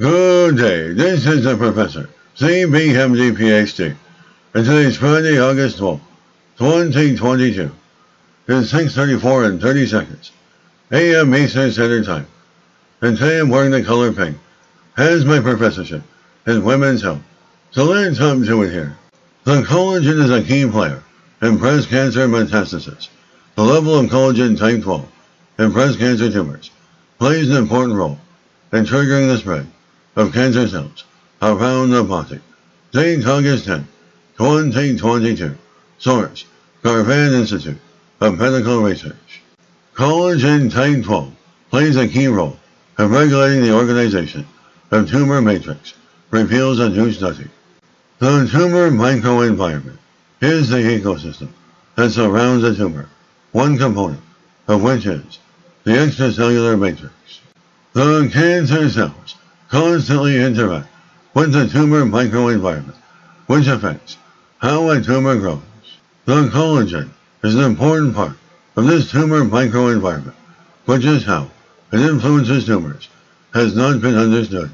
Good day, this is the Professor, CBMD PhD, and today's Friday, August 12th, 2022. It's 6:34 and 30 seconds, a.m. Eastern Standard Time, and today I'm wearing the color pink, as my professorship in women's health, so let's hop to it here. The collagen is a key player in breast cancer metastasis. The level of collagen type 12 in breast cancer tumors plays an important role in triggering the spread of cancer cells around the body. Date August 10, 2022. Source: Garvan Institute of Medical Research. Collagen type 12 plays a key role in regulating the organization of tumor matrix, reveals a new study. The tumor microenvironment is the ecosystem that surrounds a tumor, one component of which is the extracellular matrix. The cancer cells constantly interact with the tumor microenvironment, which affects how a tumor grows. The collagen is an important part of this tumor microenvironment, which is how it influences tumors has not been understood.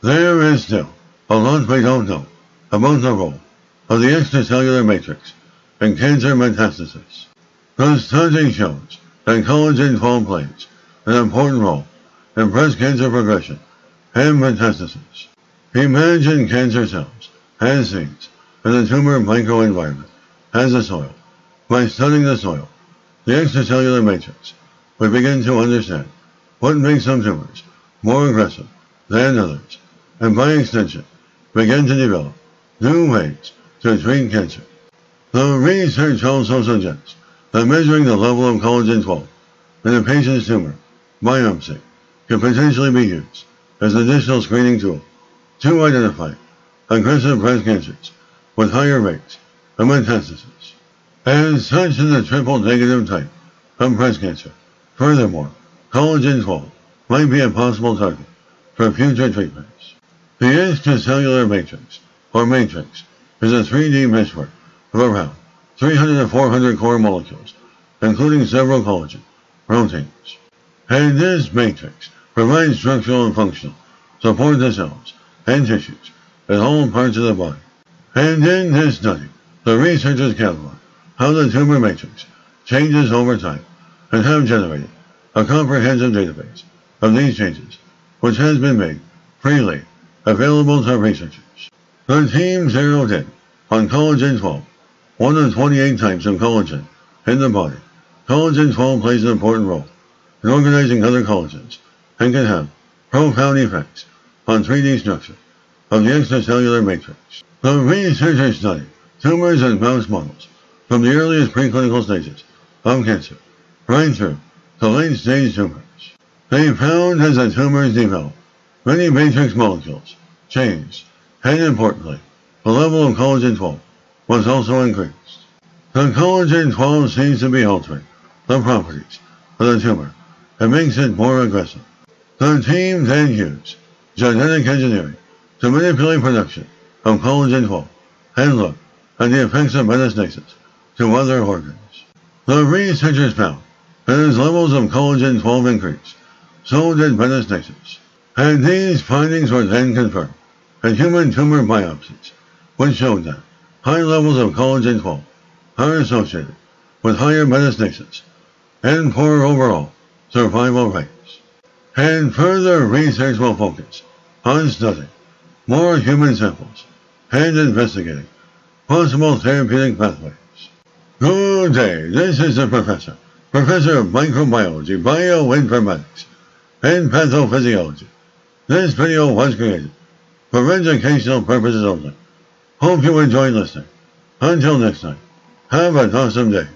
There is still a lot we don't know about the role of the extracellular matrix in cancer metastasis. The study shows that collagen 12 plays an important role in breast cancer progression and metastasis. Imagine cancer cells as seeds in the tumor microenvironment as a soil. By studying the soil, the extracellular matrix, we begin to understand what makes some tumors more aggressive than others, and by extension, begin to develop new ways to treat cancer. The research also suggests that measuring the level of collagen 12 in a patient's tumor biopsy can potentially be used as an additional screening tool to identify aggressive breast cancers with higher rates of metastasis. As such in the triple negative type of breast cancer. Furthermore, collagen 12 might be a possible target for future treatments. The extracellular matrix, or matrix, is a 3D meshwork of around 300 to 400 core molecules, including several collagen proteins. And this matrix provides structural and functional support to cells and tissues in all parts of the body. And in this study, the researchers catalog how the tumor matrix changes over time and have generated a comprehensive database of these changes, which has been made freely available to researchers. The team zeroed in on collagen 12, one of 28 types of collagen in the body. Collagen 12 plays an important role in organizing other collagens and can have profound effects on 3D structure of the extracellular matrix. The researchers studied tumors in mouse models from the earliest preclinical stages of cancer right through to late-stage tumors. They found as the tumors developed, many matrix molecules changed, and importantly, the level of collagen 12 was also increased. The collagen 12 seems to be altering the properties of the tumor and makes it more aggressive. The team then used genetic engineering to manipulate production of collagen 12 and look at the effects of metastasis to other organs. The researchers found that as levels of collagen 12 increased, so did metastasis. And these findings were then confirmed in human tumor biopsies, which showed that high levels of collagen 12 are associated with higher metastasis and poorer overall survival rates. And further research will focus on studying more human samples and investigating possible therapeutic pathways. Good day, this is the Professor of Microbiology, Bioinformatics, and Pathophysiology. This video was created for educational purposes only. Hope you enjoyed listening. Until next time, have an awesome day.